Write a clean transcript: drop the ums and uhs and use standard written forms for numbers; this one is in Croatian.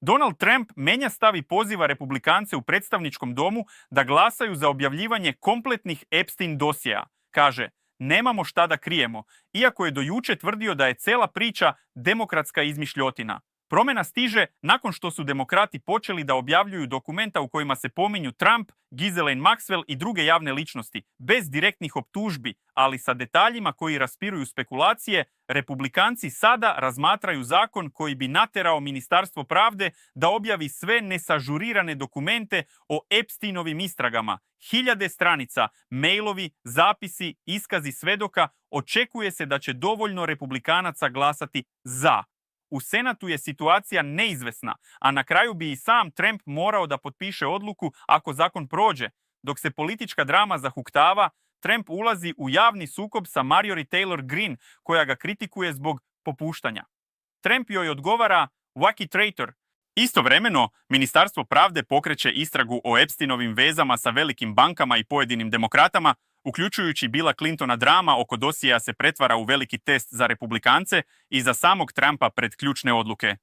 Donald Trump menja stav i poziva republikance u predstavničkom domu da glasaju za objavljivanje kompletnih Epstein dosjea. Kaže, nemamo šta da krijemo, iako je do juče tvrdio da je cela priča demokratska izmišljotina. Promjena stiže nakon što su demokrati počeli da objavljuju dokumenta u kojima se pominju Trump, Ghislaine Maxwell i druge javne ličnosti, bez direktnih optužbi, ali sa detaljima koji raspiruju spekulacije. Republikanci sada razmatraju zakon koji bi naterao Ministarstvo pravde da objavi sve nesažurirane dokumente o Epsteinovim istragama. Hiljade stranica, mailovi, zapisi, iskazi svedoka. Očekuje se da će dovoljno republikanaca glasati za. U Senatu je situacija neizvesna, a na kraju bi i sam Trump morao da potpiše odluku ako zakon prođe. Dok se politička drama zahuktava, Trump ulazi u javni sukob sa Marjorie Taylor Greene, koja ga kritikuje zbog popuštanja. Trump joj odgovara "wacky traitor". Istovremeno, Ministarstvo pravde pokreće istragu o Epsteinovim vezama sa velikim bankama i pojedinim demokratama, uključujući Billa Clintona. Drama oko dosjea se pretvara u veliki test za republikance i za samog Trumpa pred ključne odluke.